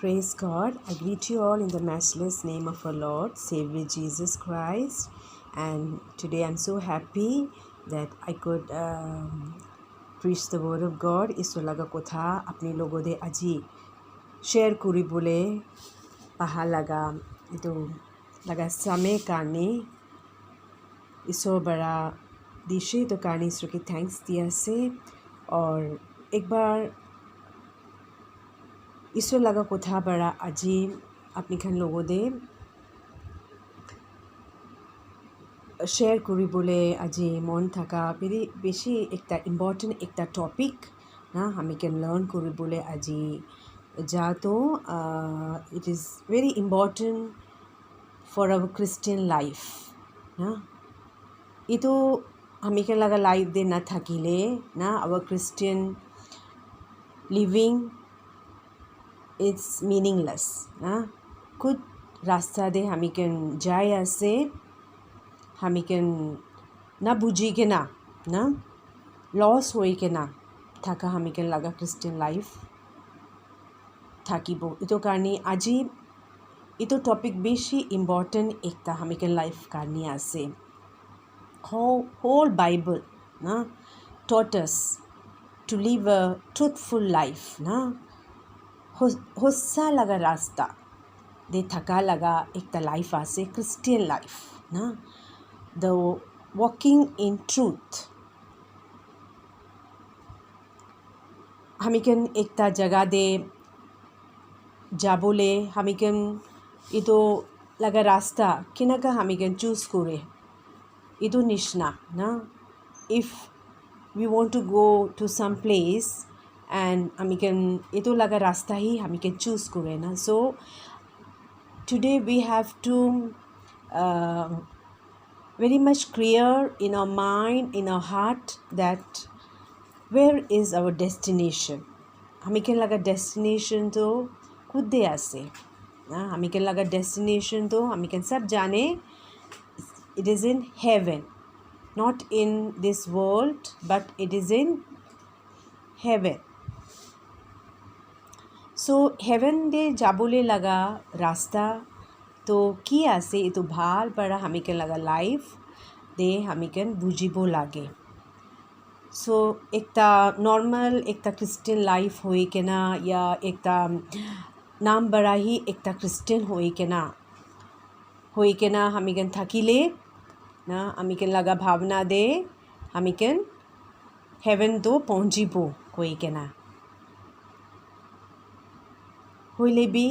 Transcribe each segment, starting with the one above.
Praise God. I greet you all in the matchless name of our Lord, Savior Jesus Christ. And today I'm so happy that I could preach the word of God. Isu laga kotha apni logo de aji share kuri bole paha laga itu laga same karni isu bara dishe to karni isu ki thanks diya se और एक बार ईश्वर लगा कोथा बड़ा আজি अपनी खान लोगों दे share करी बोले আজি मन थका फिर बेशी एकता इम्पोर्टेंट एकता टॉपिक ना हमें कैन लर्न करी बोले আজি जा तो it is very important for our Christian life ना ये तो हमें कैन लगा लाइफ दे ना थकीले ना our Christian living it's meaningless ना खुद रास्ता दे हमी कैन जाए ऐसे हमी कैन ना बुझी के ना लॉस होई के ना थाका हमी कैन लगा क्रिस्टियन लाइफ थाकी बो इतो कारणी आजी इतो टॉपिक बेशी इम्पोर्टेंट एकता हमी कैन लाइफ कारणी आसे whole Bible ना taught us to live a truthful life ना होस्सा लगा रास्ता दे थका लगा एक ता लाइफ आसे क्रिस्टियन लाइफ ना द वॉकिंग इन ट्रूथ हमिकन एक ता जगह दे जाबोले हमिकन इतो लगा रास्ता किना का हमिकन चूज करे इतो निशना ना if we want to go to some place and we can ito laga rasta hi we can choose kore na so today we have to very much clear in our mind in our heart that where is our destination we can laga destination to khud de ase na we can laga destination to we can sab jane it is in heaven not in this world but it is in heaven so heaven दे जाबोले लगा रास्ता तो की आसे ये तो भाल पड़ा हमें के लगा लाइफ दे हमें के बुझीबो लागे सो एकता नॉर्मल एकता क्रिस्टियन लाइफ होई के ना या एकता नाम बड़ा ही एकता क्रिस्टियन होई के ना हमें के थकीले ना हमें के लगा भावना दे हमें के हेवन तो पहुँचीबो होई के ना होइले भी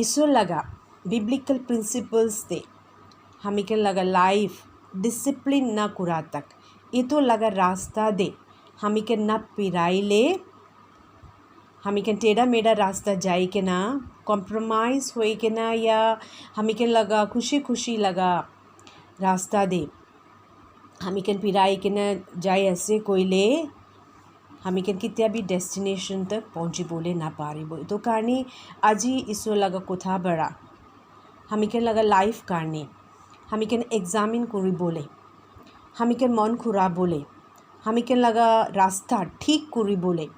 ईश्वर लगा बिब्लिकल प्रिंसिपल्स दे हमें के लगा लाइफ डिसिप्लिन ना कुरा तक ये तो लगा रास्ता दे हमें के ना पिराइले हमें के टेढ़ा मेढ़ा रास्ता जाए के ना कॉम्प्रोमाइज़ होए के ना या हमें के लगा खुशी खुशी लगा रास्ता दे हमें के पिराई के ना जाए ऐसे कोई ले हमें के कित्या भी डेस्टिनेशन तक पहुँची बोले ना पारी बोले तो कारणी आजी इसो लगा कोथा बड़ा हमें के लगा लाइफ कारणी हमें के एग्जामिन करी बोले हमें के मन खुरा बोले हमें के लगा रास्ता ठीक करी बोले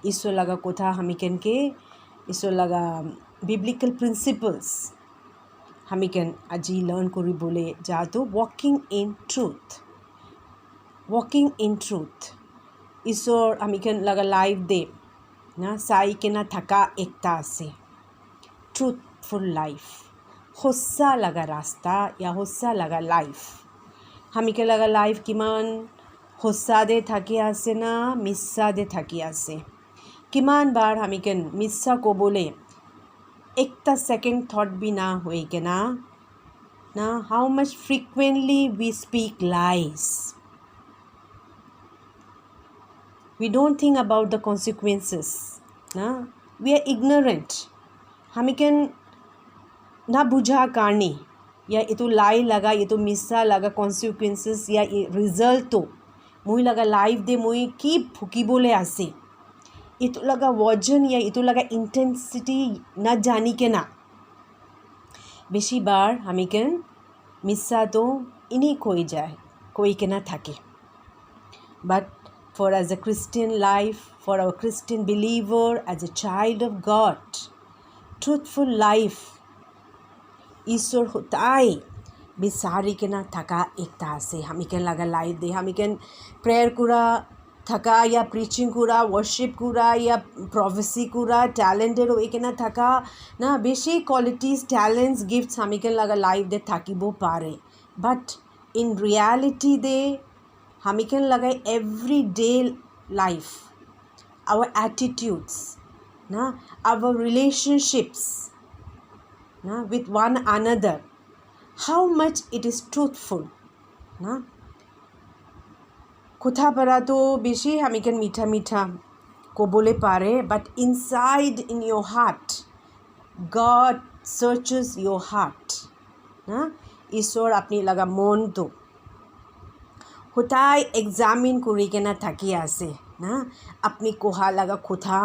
इसो लगा कोथा हमें के इसो लगा बिब्लिकल प्रिंसिपल्स हमें के आजी लर्न करी बोले जा तो वॉकिंग इन ट्रूथ ईश्वर हमें के लगा लाइफ दे ना साई के ना थका एकता से ट्रूथफुल लाइफ होस्सा लगा रास्ता या होस्सा लगा लाइफ हमें के लगा लाइफ किमान होस्सा दे थकी आसे ना मिस्सा दे थकी आसे किमान बार हमें के मिस्सा को बोले एकता सेकंड थॉट भी ना हुए के ना how much frequently we speak lies we don't think about the consequences ना we are ignorant हमें कैन ना बुझा कारणी या ये तो लाई लगा ये तो मिस्सा लगा consequences या रिजल्ट तो मुई लगा लाइफ दे मुई की फुकी बोले आसे ये तो लगा वजन या ये तो लगा इंटेंसिटी ना जानी के ना बेशी बार हमें कैन मिस्सा तो इन्हीं कोई जाए कोई के ना थके but for as a Christian life, for our Christian believer, as a child of God, truthful life ঈশ্বর তাই বিচাৰি কিনা থাকা একটা আছে আমি কেন লাগা লাইফ দে আমি কেন প্রেয়ার করা থাকা ইয়া প্রিচিং করা ওয়ার্শিপ করা ইয়া প্রফেসি করা ট্যালেন্টের ওই কেনা থাকা না বেশি কোয়ালিটিজ ট্যালেন্টস গিফটস আমি কেন লাগা লাইফ দে থাকিব পারে বাট ইন রিয়ালিটি দে আমি কেন লাগাই everyday life our attitudes na our relationships na with one another how much it is truthful na kotha para to beshi hami can mitha mitha ko bole pare but inside in your heart God searches your heart na ishor apni laga mon to hotai examine kori kena thaki ase না আপনি কোহা লাগা কোথা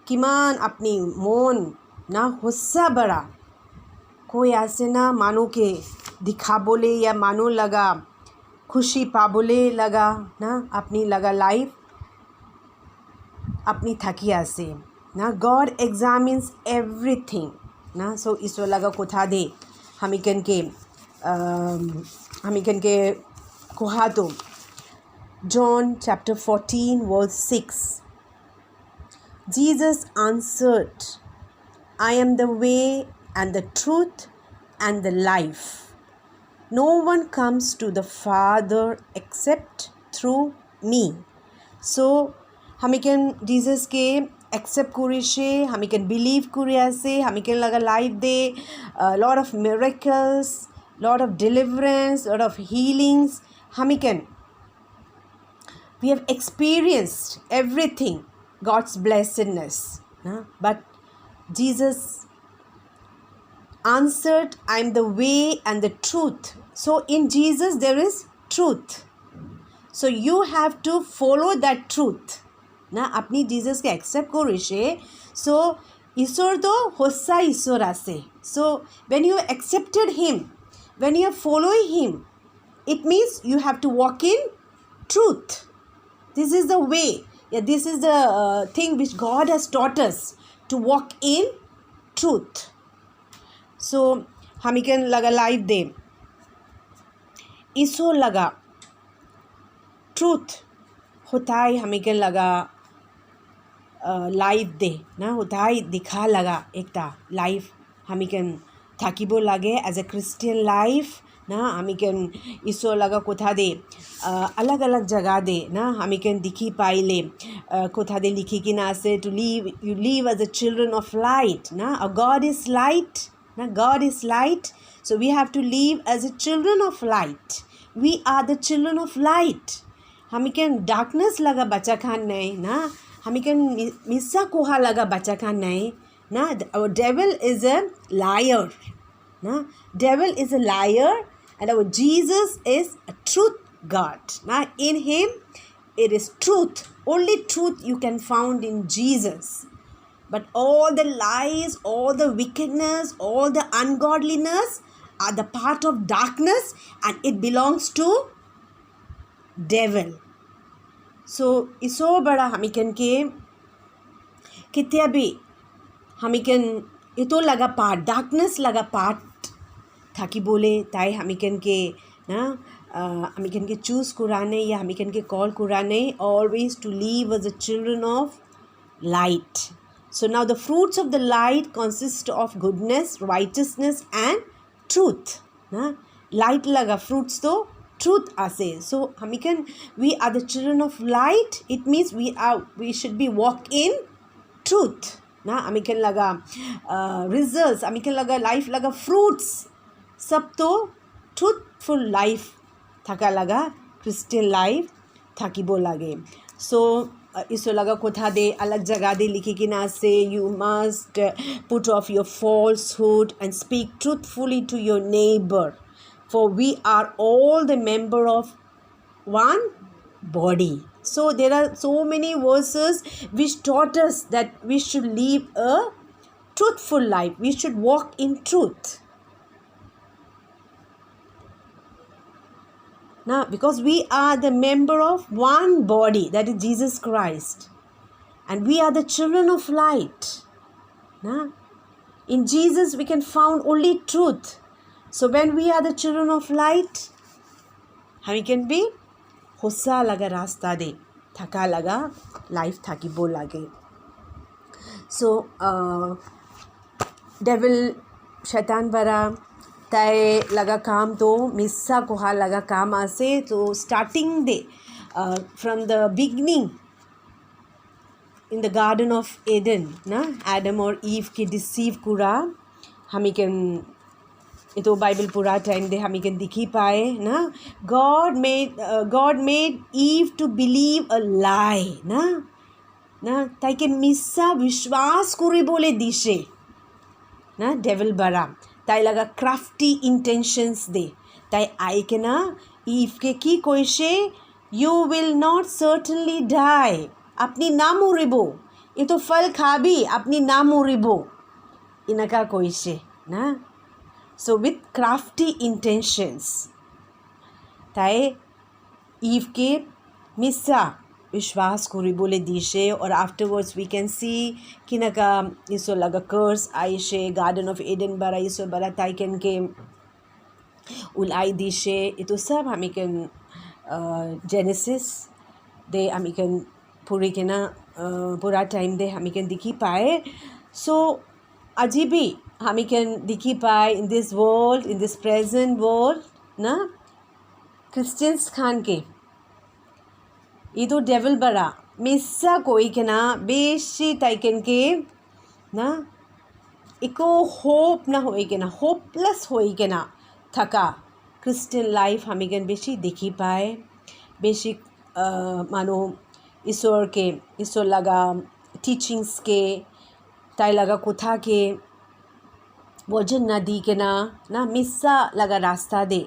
কিমান আপনি মন না হোসা বড়া কই আছে না মানুকে দিখাবলে ইয়া মানু লাগা খুশি পাবলে লাগা না আপনি লাগা লাইফ আপনি থাকি আছে না গড এক্সামিন্স এভরিথিং না সো ঈশ্বর লাগা কোথা দে আমি কেনকে কোহা তো John chapter 14 verse 6 Jesus answered, I am the way and the truth and the life. No one comes to the Father except through me. So, hami can Jesus ke accept kurishe, hami can believe kuriase, hami can laga life de a lot of miracles, lot of deliverance, lot of healings, hami can we have experienced everything God's blessedness but Jesus answered I am the way and the truth so in Jesus there is truth so you have to follow that truth na apni Jesus ke accept korishe so ishor to hossa ishor ase so when you accepted him when you are following him it means you have to walk in truth. This is the way. Yeah, this is the thing which God has taught us to walk in truth. So, hami can laga life de. Iso laga truth. Hotai hami can laga life de. Na hotai dikha laga ekta life hami can thakibo lage as a Christian life. ना हमी can इसो लगा कोथा दे अलग अलग जगह दे ना हमी can दिखी पाइले कोथा दे लिखी कि ना से to live you live as a children of light ना अ गॉड इज लाइट ना God is light so we have to live as a children of light we are the children of light हमी कैन darkness लगा बच्चा खान नहीं ना हमी can मिस्सा कोहा लगा बच्चा खान नहीं ना डेविल इज अ लायर ना devil is a liar and our Jesus is a truth God. Now in him it is truth. Only truth you can find in Jesus. But all the lies, all the wickedness, all the ungodliness are the part of darkness and it belongs to devil. So iso bada hami can ke kitya bhi hami can ito laga part darkness laga part থাকি বলে তাই আমি কেনকে না আমি কেনকে choose করানে या আমি কেনকে call করানে always to live as a children of light so now the fruits of the light consist of goodness righteousness and truth na light laga fruits to truth ase so আমি কেন we are the children of light it means we should be walk in truth na আমি কেন laga results আমি কেন laga life laga fruits सब तो truthful life থাকা লাগা Christian life থাকিব লাগে so इसो लगा कोथा दे अलग जगह दे लिखी कि ना से you must put off your falsehood and speak truthfully to your neighbor for we are all the member of one body so there are so many verses which taught us that we should live a truthful life we should walk in truth Now, because we are the member of one body, that is Jesus Christ, and we are the children of light. Now, in Jesus we can find only truth. So when we are the children of light, we can be hosa laga rasta de thaka laga life thakibo lage. So devil shaitan bara tai laga kaam to missa koha laga kaam ase. So starting day from the beginning in the Garden of Eden, na Adam or Eve ke deceive kura hami can ito Bible pura time de hami can dikhi pae na God made Eve to believe a lie na tai ke missa vishwas kuri bole dishe na devil bara tai laga crafty intentions de tai ai ke na Eve ke ki koishe you will not certainly die apni na muribo ito fal khabi apni na muribo inaka koishe na. So with crafty intentions tai Eve ke missa vishwas kuri bole dishe. Or afterwards we can see kinaka iso laga curse aishe Garden of Eden bara iso bara tai ken ke ulai dishe. Ito sab hami can Genesis de hami can puri ke na pura time de hami can dikhi pae. So ajibi hami can dikhi pae in this world, in this present world na Christians khan ke ido devil bara missa koi ke na beshi taiken ke na iko hope na hoi ke na hopeless hoi ke na thaka Christian life hami can beshi dikhi pae. Beshi mano ईश्वर के ईश्वर लगा teachings के ताई लगा कुथा के वजन ना दी के ना मिस्सा लगा रास्ता दे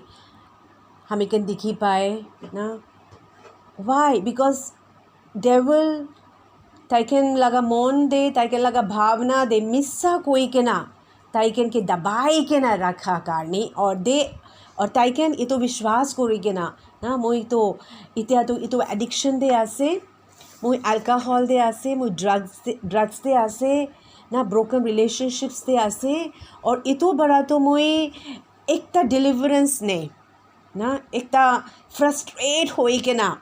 हमें कन दिखी पाए ना. वाई बिकॉज डेविल ताइकन लगा मोन दे ताइकन लगा भावना दे मिस्सा कोई के ना ताइकन के दबाई के ना रखा कारणी और दे और ताइकन ये तो विश्वास करी के ना मोई तो इतो एडिक्शन दे आसे मुई अल्कोहल दे आसे मुई ड्रग्स दे आसे ना ब्रोकन रिलेशनशिप्स दे आसे. और इतो बड़ा तो मुई एकता डिलीवरेंस ने ना एकता फ्रस्ट्रेट होई के ना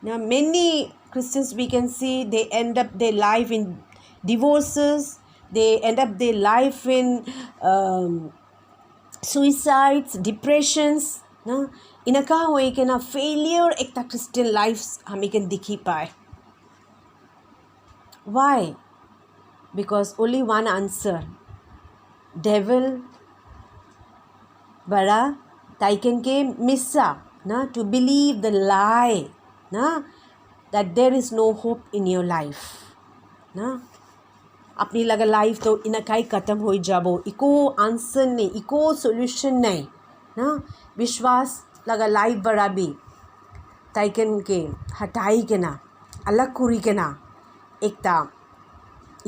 many Christians we can see they end up their life in divorces, they end up their life in suicides, depressions ना. इनका होए के ना फेलियर एकता क्रिस्टियन लाइफ्स हमें can दिखी पाए. Why? Because only one answer. Devil bara taiken ke missa na to believe the lie na that there is no hope in your life ना. अपनी लगा लाइफ तो इनका ही खत्म हो जाबो इको आंसर नहीं इको सॉल्यूशन नहीं ना. विश्वास लगा लाइफ बड़ा भी ताइकन के हटाई के ना अलग कुरी के ना एकता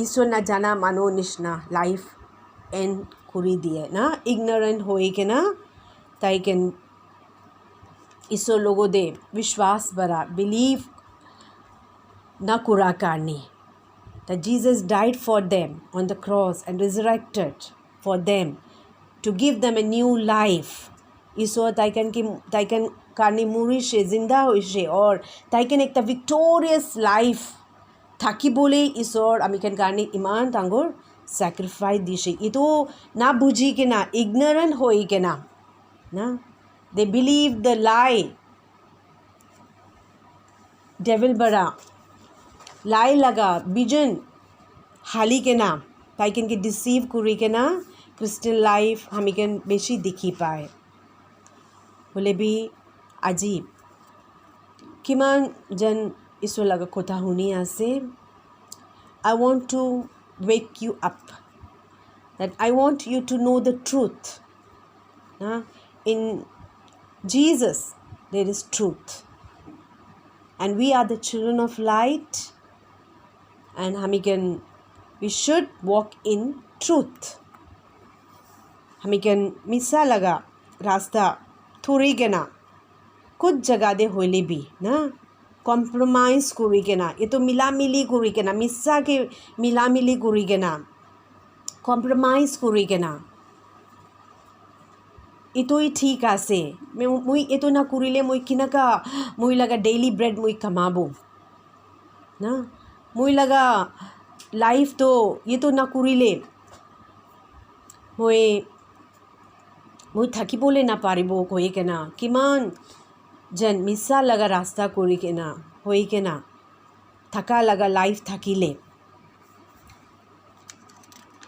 ईश्वर ना जाना मानो निशना लाइफ एंड कुरी दिए ना. इग्नोरेंट होए के ना ताइकन ईश्वर लोगों दे विश्वास बड़ा बिलीव ना कुरा कारनी that Jesus died for them on the cross and resurrected for them to give them a new life. ईश्वर ताइकन कारनी मुरी से जिंदा हुई से और ताइकन एक विक्टोरियस लाइफ थाकी बोले ईश्वर अमिकन कारनी ईमान तांगोर सैक्रिफाइस दी से. ये तो ना बुझी के ना इग्नोरेंट होई के ना they believe the lie. devil बड़ा लाई लगा बिजन हाली के ना ताइकन के डिसीव कुरी के ना क्रिस्टियन लाइफ हमें कन बेशी दिखी पाए. बोले भी अजीब किमान जन इसो लगा कोता हुनी आसे. I want to wake you up that I want you to know the truth na. In Jesus there is truth and we are the children of light and we should walk in truth. हमें मिसा लगा रास्ता थोड़ी के ना कुछ जगह दे होइले भी ना कम्प्रोमाइज करी के ना ये तो मिलामिली करी के ना मिसा के मिलामिली करी के ना कम्प्रोमाइज करी के ना इतोई ठीक आसे मुई इतो ना करिले मुई किनाका मुई लगा डेली ब्रेड मुई कमाबो ना मुई लगा लाइफ तो ये तो ना करिले मुई থাকিবলে না পারিব কই কেনা কিমান যেন মিছা লগা রাস্তা কৰি কেনা হৈ কেনা থাকা লগা লাইফ থাকিলে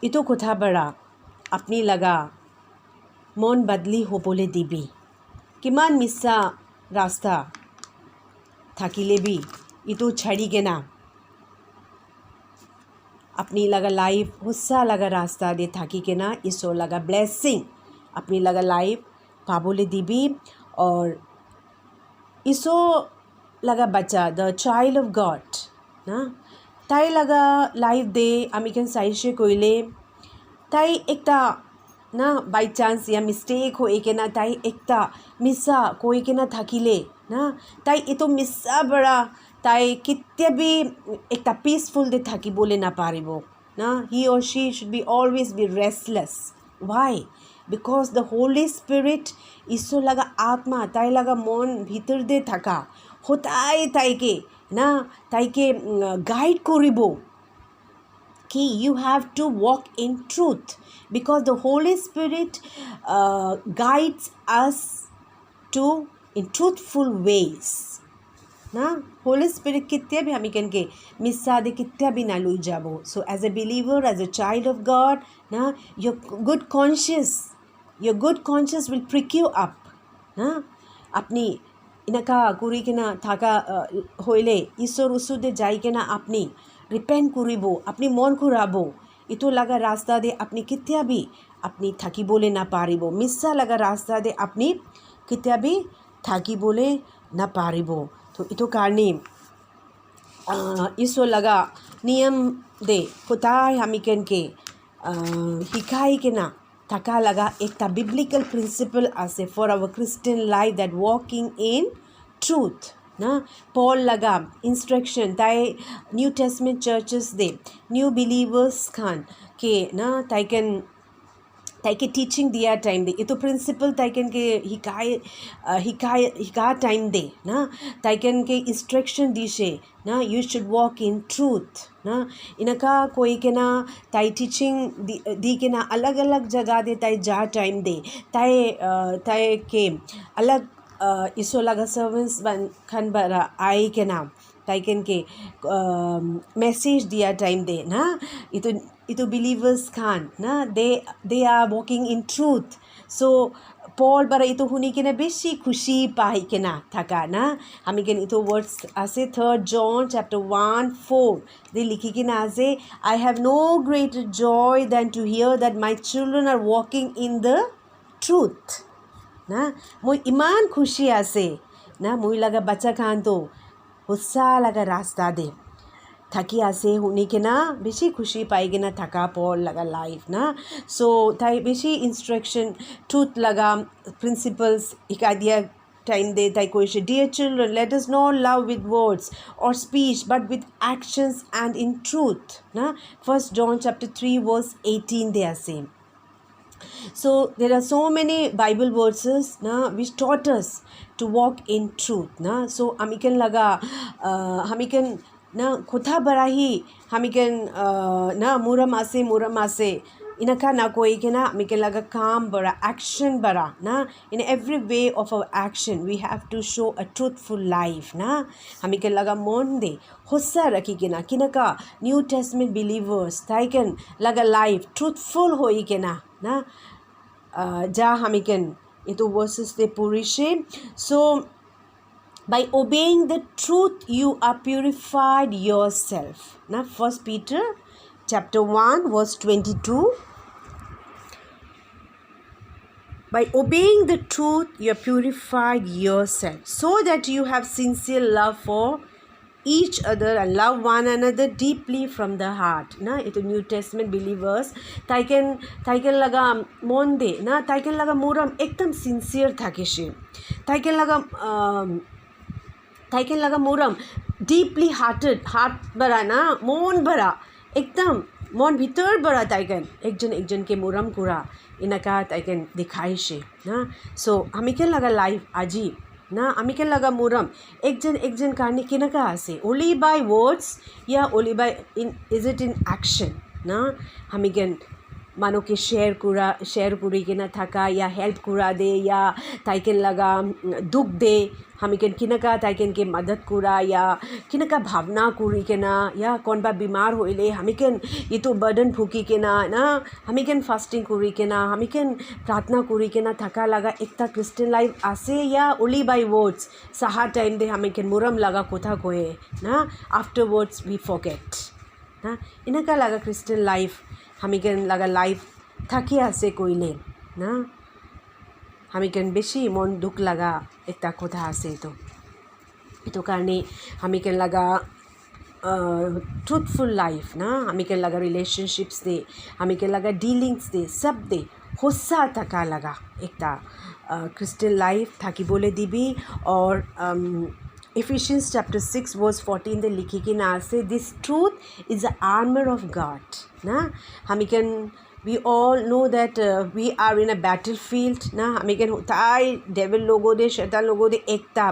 ইটো কথা বৰা আপনি লগা মন বদলি হ'বলে দিবি কিমান মিছা রাস্তা থাকিলে বি ইটো ছাড়ি কেনা अपनी लगा लाइफ हुस्सा लगा रास्ता दे थाकी के ना इसो लगा ब्लेसिंग अपनी लगा लाइफ पाबोले दीबी और इसो लगा बच्चा द चाइल्ड ऑफ गॉड ना ताई लगा लाइफ दे अमिकन साइशे कोइले ताई एकता ना बाई चांस या मिस्टेक हो एक ना ताई एकता मिसा कोई के ना थाकिले ना ताई ये तो मिसा बड़ा ताई कित्ते भी एक पीसफुल दे थाकी बोले ना पारिबो ना he or she should be always be restless why because the holy spirit इसो लगा आत्मा ताई लगा मन भीतर दे थाका होताई ताई के ना ताई के गाइड करिबो कि you have to walk in truth because the holy spirit guides us to in truthful ways ना होली स्पिरिट कित्ते भी हमें कन के मिसा दे कित्ते भी ना लुई जाबो so as a believer as a child of God ना your good conscious will prick you up ना अपनी इनका कुरी के ना थाका होइले ईश्वर उसु दे जाई के ना अपनी रिपेंट करिबो अपनी मन खुराबो इतो लगा रास्ता दे अपनी कित्ते भी अपनी थाकी बोले ना पारिबो मिसा लगा रास्ता दे अपनी कित्ते भी थाकी बोले ना पारिबो तो इतो कारणे इसो लगा नियम दे कुताय हमिकन के हिकाई के ना थका लगा एक ता बिब्लिकल प्रिंसिपल आसे for our Christian life that walking in truth ना पॉल लगा इंस्ट्रक्शन ताई न्यू टेस्टमेंट चर्चेस दे न्यू बिलीवर्स खान के ना ताइकन ताइके टीचिंग दिया टाइम दे ये तो प्रिंसिपल ताइकन के हिका टाइम दे ना ताइकन के इंस्ट्रक्शन दिशे ना you should walk in truth ना इनका कोई के ना ताई टीचिंग दी के ना अलग अलग जगह दे ताई जा टाइम दे ताई के अलग इसो लगा सर्वेंट्स बन खन बरा आई के नाम ताइकन के मैसेज दिया टाइम दे ना इतो बिलीवर्स खान ना they are walking in truth so Paul बरा इतो हुनी के ना बेशी खुशी पाई के ना थका ना हमें के इतो वर्ड्स आसे 3 John chapter 1:4 दे लिखी के ना आसे I have no greater joy than to hear that my children are walking in the truth ना मुई इमान खुशी आसे ना मुई लगा बच्चा खान तो हुस्सा लगा रास्ता दे थकी आसे होने के ना बेशी खुशी पाएगी ना थका पॉल लगा लाइफ ना सो ताई बेशी इंस्ट्रक्शन ट्रूथ लगा प्रिंसिपल्स इका दिया टाइम दे ताई कोई dear children let us not love with words और speech but with actions and in truth ना 1 John chapter 3 verse 18 दे आसे so there are so many bible verses na which taught us to walk in truth na so amikan laga hamikan na kotha barahi hamikan na muram ase inaka na koi ke na amikan laga काम bara action bara na in every way of our action we have to show a truthful life na hamikan laga mon de hossa rakhi ke na kinaka new testament believers taiken laga life truthful hoi ke na जा हमिकन ये तो verses दे पुरिशे so by obeying the truth you are purified yourself ना 1 Peter chapter 1 verse 22 by obeying the truth you are purified yourself so that you have sincere love for each other and love one another deeply from the heart na itu New Testament believers taiken laga mon de na taiken laga moram ekdam sincere thake she taiken laga moram deeply heart bara na mon bara ekdam mon bhitor bara taiken ekjon ke moram kura inaka taiken dikhai she na so amiken laga life aji না amiken laga moram ekজন karni kinaka ase only by words ya only by is it in action na amiken manoke share kuri kena thaka ya help kura de ya taiken laga duk de amiken kinaka taiken ke madad kura ya kinaka bhavna kuri kena ya konba bimar hoile amiken itu burden phuki kena na amiken fasting kuri kena amiken pratna kuri kena thaka laga ekta Christian life ase ya only by words saha time de amiken muram laga kotha koe na afterwards we forget na inaka laga Christian life amiken laga life thaki ase koile na amiken beshi mon duk laga ekta kotha ase to itu karne amiken laga truthful life na amiken laga relationships de amiken laga dealings de sab de hossa taka laga ekta Christian life thaki bole dibi or Ephesians chapter 6 verse 14 de likhi ki na ase this truth is the armor of God na amiken we all know that we are in a battlefield na amiken tai devil logo de shaitan logo de ekta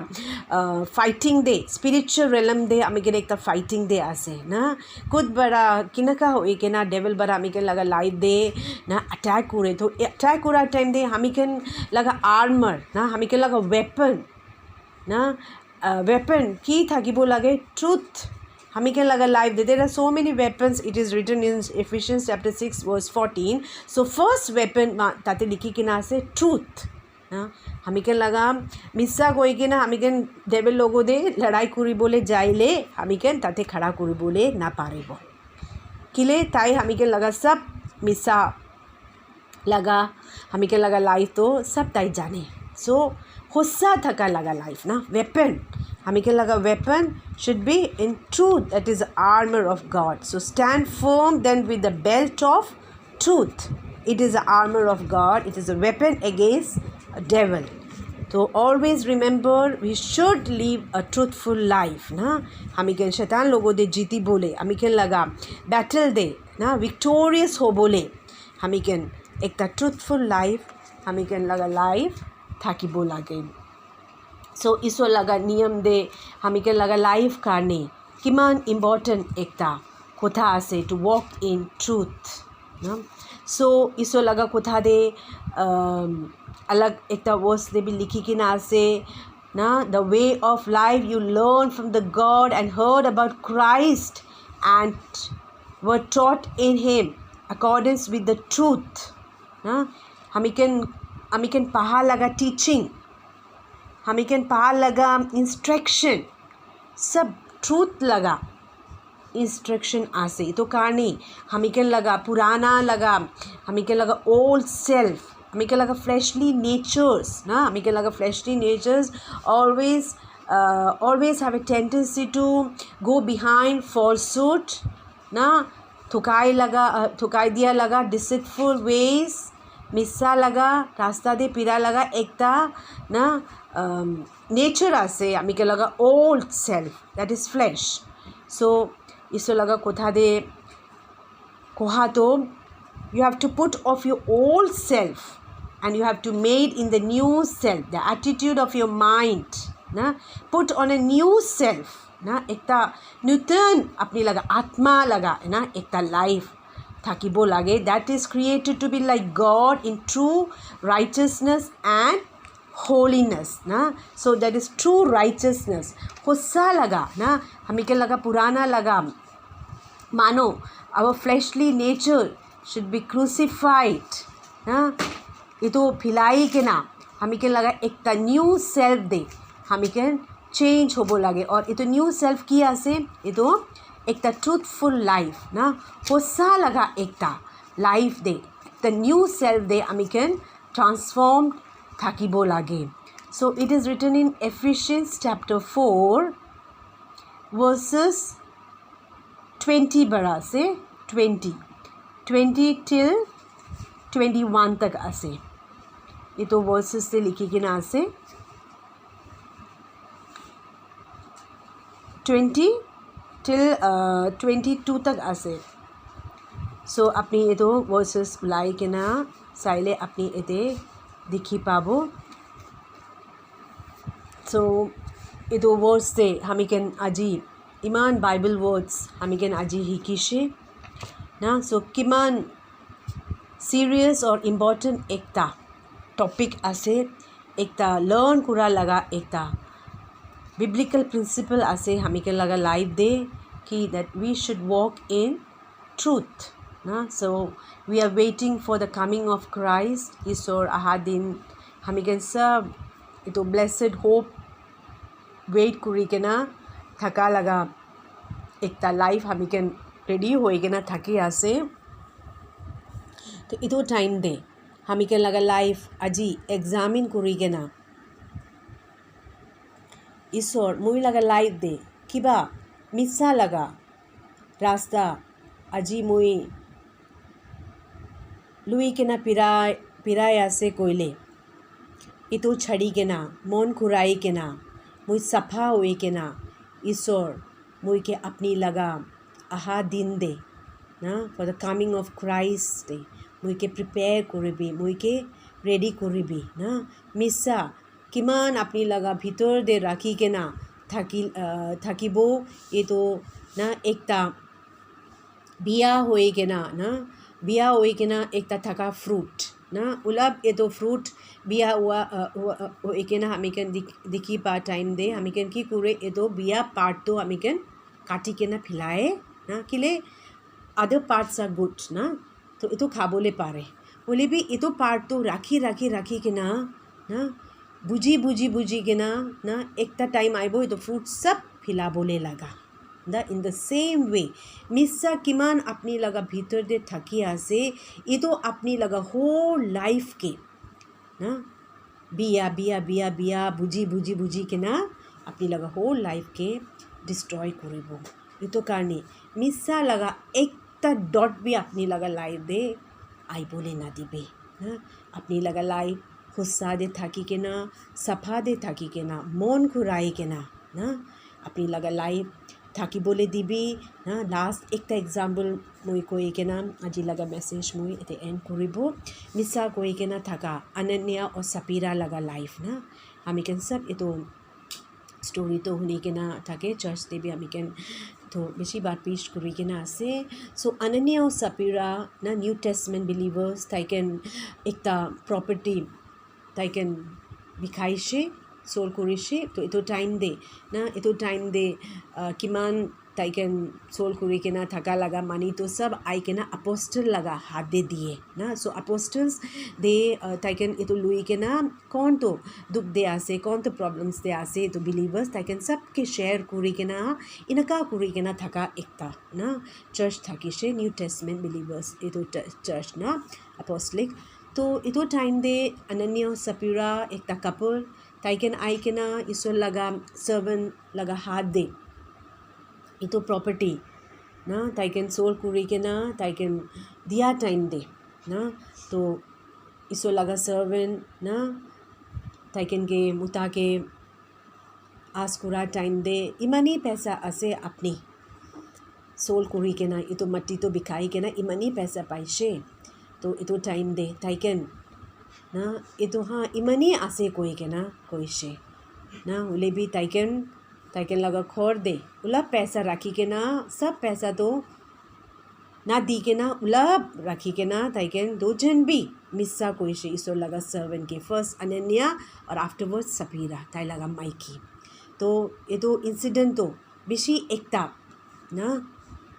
fighting de spiritual realm de amiken ekta fighting de ase na kud bara kinaka hoye kena devil bara amiken laga life de na attack kore to attack kura time de amiken laga armor na amiken laga weapon na weapon ki thakibo lage truth amiken laga life there are so many weapons it is written in Ephesians chapter 6 verse 14 so first weapon tate likhi kina ase truth na amiken laga missa koi kina amiken devil logo de ladai kuri bole jaile amiken tate khada kuri bole na paribo kile tai amiken laga sab missa laga amiken laga life to sab tai jane so hossa thaka laga life na weapon amiken laga weapon should be in truth that is the armor of God so stand firm then with the belt of truth it is the armor of God it is a weapon against a devil so always remember we should live a truthful life na amiken shaitan logo de jiti bole amiken laga battle de na victorious ho bole amiken ekta truthful life amiken laga life থাকিব লাগে so iso laga niyam de amiken laga life karne kiman important ekta kotha ase to walk in truth na so iso laga kotha de alag ekta verse de bi likhi kina ase na the way of life you learn from the God and heard about Christ and were taught in him accordance with the truth na amiken paha laga teaching amiken paha laga instruction sab truth laga instruction ase to karne amiken laga purana laga amiken laga old self amiken laga fleshly natures na amiken laga fleshly natures always have a tendency to go behind falsehood na thukai dia laga deceitful ways missa laga rasta de pira laga ekta na nature ase amiken laga old self that is flesh so iso laga kotha de koha to you have to put off your old self and you have to made in the new self the attitude of your mind na put on a new self na ekta newton apni laga atma laga na ekta life থাকিব লাগে that is created to be like God in true righteousness and holiness na so that is true righteousness hossa laga na amiken laga purana laga mano our fleshly nature should be crucified na ito philai ke na amiken laga ekta new self de amiken change hobo lage or ito new self ki ase ito ekta truthful life na hossa laga ekta life de the new self de amiken transformed thakibo lage so it is written in Ephesians chapter 4 versus 20 बरा से 20 till 21 तक आसे ये तो versus से लिखी कि ना आसे 20 till 22 तक आसे सो अपनी ये तो वर्सेस लाई के ना साइले अपनी एते दिखी पाबो सो ये तो वर्ड्स से हमिकेन आजी इमान बाइबल वर्ड्स हमिकेन आजी हिकिशे ना सो किमान सीरियस और इम्पोर्टेंट एकता टॉपिक आसे एकता लर्न कुरा लगा एकता बिब्लिकल प्रिंसिपल आसे हमिकेन लगा लाइफ दे कि that we should walk in truth ना so we are waiting for the coming of Christ ईश्वर आहा दिन हमिकेन सब तो ब्लेसेड होप वेट करी के ना थका लगा एकता लाइफ हमिकेन रेडी होई के ना थकी आसे तो इतो टाइम दे हमिकेन लगा लाइफ আজি एग्जामिन करी के ना ईश्वर मुई लगा लाइफ दे किबा मिसा लगा रास्ता আজি मुई लुई के ना पिराय आसे कोयले इतो छड़ी के ना मन खुराई के ना मुई सफा हुई के ना ईश्वर मुई के अपनी लगा आहा दिन दे ना for the coming of Christ दे मुई के प्रिपेयर करिबी मुई के रेडी करिबी ना मिसा किमान अपनी लगा भीतर दे राखी के ना থাকিবो ये तो ना एकता बिया होए के ना बिया होए के ना एकता थका फ्रूट ना उलब ये तो फ्रूट बिया हुआ होए के ना हमिकेन दिखी पा टाइम दे हमिकेन की कुरे ये तो बिया पार्ट तो हमिकेन काटी के ना फिलाए ना किले अदर पार्ट्स आर गुड ना तो ये तो खाबोले पारे बोले भी ये तो पार्ट तो राखी के ना बुझी के ना एकता टाइम आइबो ये तो फ्रूट सब फिला बोले लगा the in the same way मिसा किमान अपनी लगा भीतर दे थकी आसे ये तो अपनी लगा होल लाइफ के ना बिया बुझी के ना अपनी लगा होल लाइफ के डिस्ट्रॉय करिबो ये तो कारणे मिसा लगा एकता डॉट भी अपनी लगा लाइफ दे आई बोले ना दिबे ना अपनी लगा लाइफ गुस्सा दे थाकी के ना सफा दे थाकी के ना मन खुराई के ना अपनी लगा लाइफ थाकी बोले दिबी ना लास्ट एक एग्जाम्पल मुई कोई के ना আজি लगा मेसेज मुई इते एंड करिबो मिसा कोई के ना थाका अनन्या और सपीरा लगा लाइफ ना हमिकेन सब ये तो स्टोरी तो हुनी के ना थाके चर्च दे भी हमिकेन तो बेसी बात पेश करी के ना आसे सो अनन्या और सपीरा ना न्यू टेस्टमेंट बिलीवर्स ताइकेन एकता प्रॉपर्टी ताइकेन बिखाइशे सोल करिशे तो इतो टाइम दे ना इतो टाइम दे किमान ताइकेन सोल करी के ना थका लगा मानी तो सब आई के ना अपोस्टल लगा हाथ दे दिए ना सो अपोस्टल्स दे ताइकेन इतो लुई के ना कौन तो दुख दे आसे कौन तो प्रॉब्लम्स दे आसे तो बिलीवर्स ताइकेन सब के शेयर करी के ना इनका करी के ना थका एकता ना चर्च थकीशे न्यू टेस्टमेंट बिलीवर्स इतो चर्च ना अपोस्टलिक तो इतो टाइम दे अनन्या सपीरा एकता कपल ताइकेन आई के ना ईश्वर लगा सर्वेंट लगा हाथ दे ये तो प्रॉपर्टी ना ताइकेन सोल कुरी के ना ताइकेन दिया टाइम दे ना तो ईश्वर लगा सर्वेंट ना ताइकेन के मुता के आस कुरा टाइम दे इमानी पैसा आसे अपनी सोल कुरी के ना ये तो मट्टी तो बिखाई के ना इमानी पैसा पाइशे तो ये तो टाइम दे ताइकेन ना ये तो हाँ इमानी आसे कोई के ना कोई शे ना उले भी ताइकेन लगा खोर दे उला पैसा राखी के ना सब पैसा तो ना दी के ना उला राखी के ना ताइकेन दो जन भी मिस्सा कोई शे इसो लगा सर्वेंट के फर्स्ट अनन्या और आफ्टरवर्ड सपीरा ताई लगा माइकी तो ये तो इंसिडेंट तो बेसी एकता ना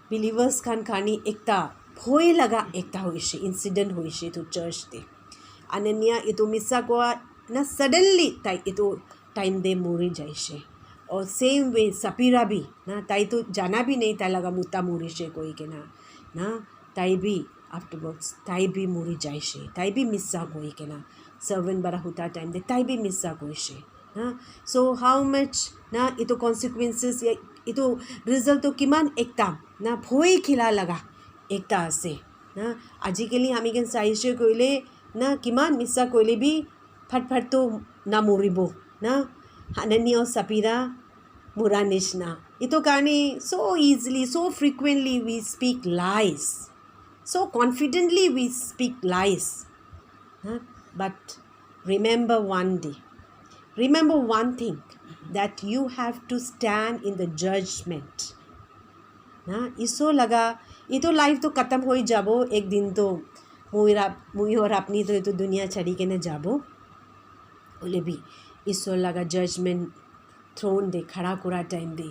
बिलीवर्स खानी एकता होए लगा एकता होइशे इंसिडेंट होइशे तो चर्च दे अनन्या ये तो मिस्सा को ना सडनली ताई ये तो टाइम दे मोरी जाइशे और सेम वे सपीरा भी ना ताई तो जाना भी नहीं ताई लगा मुता मोरी शे कोई के ना ताई भी आफ्टरवर्ड्स ताई भी मोरी जाइशे ताई भी मिस्सा कोई के ना सर्वेंट बड़ा होता टाइम दे ताई भी मिस्सा कोई शे ना सो हाउ मच ना ये तो consequences itu result to kiman ekta na bhoi khila laga ekta ase na ajikali amiken saishe koile na kiman missa koile bi phat to na muribo na Hananiya Sapira mura nishna ito kani so easily so frequently we speak lies so confidently we speak lies but remember one thing that you have to stand in the judgment ना इसो लगा ये तो life तो ख़त्म हो ही जाबो एक दिन तो मुई और अपनी तो ये तो दुनिया छड़ी के न जाबो बोले भी इसो लगा जजमेंट थ्रोन दे खड़ा कुरा टाइम दे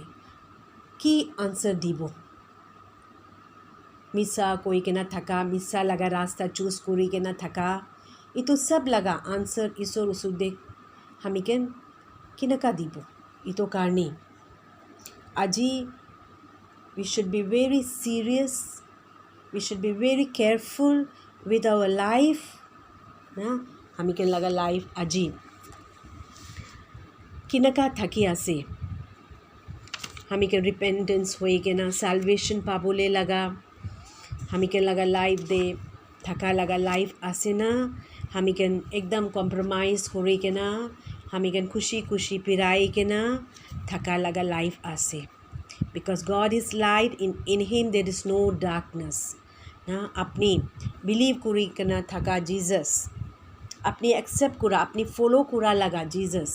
की आंसर दीबो मिसा कोई के ना थका मिसा लगा रास्ता चूज करी के ना थका ये तो सब लगा आंसर ईश्वर उसु दे हमिकेन किनका दीबो ये तो कारणी आजी we should be very serious we should be very careful with our life ना हमिकेन लगा लाइफ आजी किनका थकी आसे हमिकेन रिपेंटेंस होए के ना साल्वेशन पाबोले लगा हमिकेन लगा लाइफ दे थका लगा लाइफ आसे ना हमिकेन एकदम कॉम्प्रोमाइज होरे के ना हमिकेन खुशी खुशी पिराई के ना थका लगा लाइफ आसे because God is light in him there is no darkness ना अपनी बिलीव कुरी करना थका जीसस अपनी एक्सेप्ट कुरा अपनी फॉलो कुरा लगा जीसस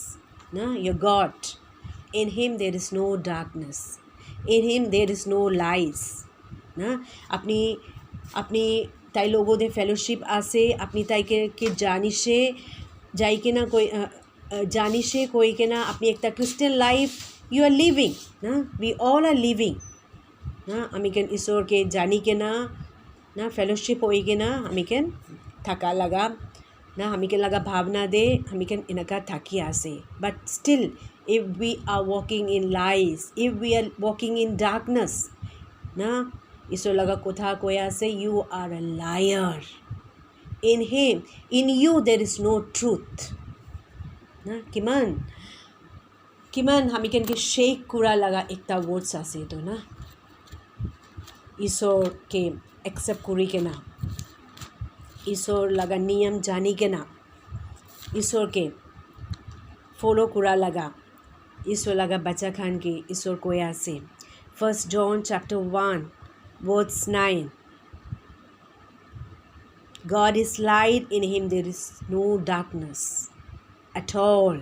ना your God in him there is no darkness in him there is no lies ना अपनी ताई लोगों दे फेलोशिप आसे अपनी ताई के जानिशे जाई के ना कोई जानिशे कोई के ना अपनी एक Christian life you are living ना we all are living ना हमिकेन ईश्वर के जानी के ना फेलोशिप होई के ना हमिकेन थका लगा ना हमिकेन लगा भावना दे हमिकेन इनका थकी आसे but still if we are walking in lies if we are walking in darkness ना ईश्वर लगा कोथा कोया से you are a liar in him in you there is no truth ना किमान हमिकेन के शेक कुरा लगा एकता वर्ड्स आसे तो ना ईश्वर के एक्सेप्ट करी के ना ईश्वर लगा नियम जानी के ना ईश्वर के फॉलो कुरा लगा ईश्वर लगा बच्चा खान के ईश्वर को आसे 1 John chapter 1 verse 9 God is light in him there is no darkness at all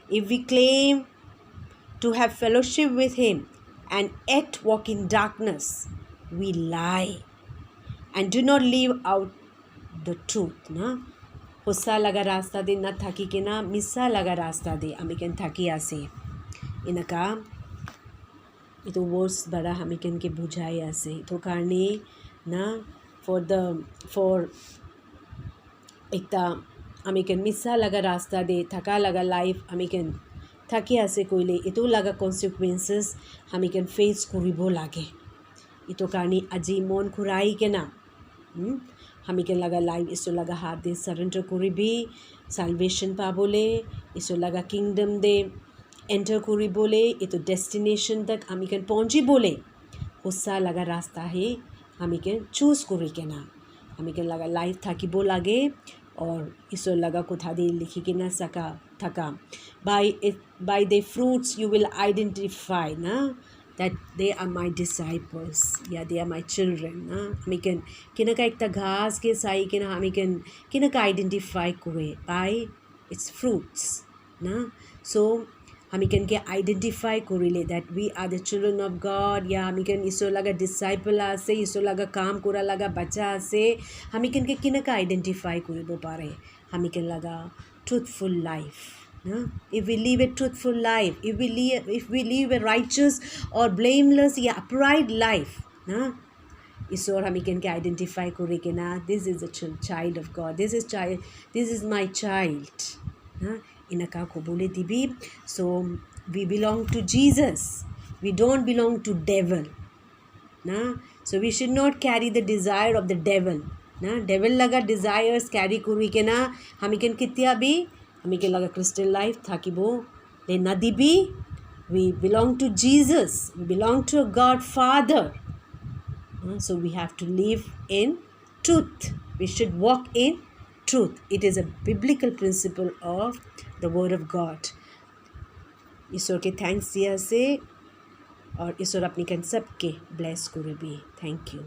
if we claim to have fellowship with him and yet walk in darkness, we lie and do not live out the truth. ना हुस्सा लगा रास्ता दे ना थकी के ना मिस्सा लगा रास्ता दे हमिकेन थकी आसे इनका ये तो वर्ड्स बड़ा हमिकेन के बुझाई आसे तो कारणे ना for एकता हमिकेन मिस्सा लगा रास्ता दे थका लगा लाइफ हमिकेन थकी आसे कोइले इतो लगा कॉन्सिक्वेंसेस हमिकेन फेस करिबो लागे इतो कारणी আজি मन खुराई के ना हमिकेन लगा लाइफ इसो लगा हाथ दे सरेंडर करिबी साल्वेशन पाबोले इसो लगा किंगडम दे एंटर करिबोले इतो डेस्टिनेशन तक हमिकेन पहुंची बोले हुस्सा लगा रास्ता है हमिकेन चूज करि के ना हमिकेन लगा लाइफ थकिबो लागे और ईश्वर लगा कोथा दे लिखी के ना सका थका by their fruits you will identify ना that they are my disciples या they are my children ना हमिकेन किनका एक घास के साई के ना हमिकेन किनका आइडेंटिफाई करे by its fruits ना so हमिकेन के आइडेंटिफाई करिले that we are the children of God या हमिकेन ईश्वर लगा डिसाइपल आसे ईश्वर लगा काम करा लगा बच्चा आसे हमिकेन के किनका आइडेंटिफाई करिबो पारे हमिकेन लगा truthful life ना if we live a truthful life if we live a righteous or blameless या upright life ना ईश्वर हमिकेन के आइडेंटिफाई करे के ना this is a child of God this is my child ना इनका को बोले दिबी so we belong to Jesus we don't belong to devil ना so we should not carry the desire of the devil ना devil लगा desires carry करी के ना हमिकेन कित्या भी हमिकेन लगा क्रिस्टियन लाइफ थाकिबो ले ना दिबी We belong to Jesus. We belong to a God Father. So we have to live in truth. We should walk in truth. It is a biblical principle of the Word of God. ईश्वर के thanks दिया से और ईश्वर अपनी कन सबके bless करे भी. Thank you.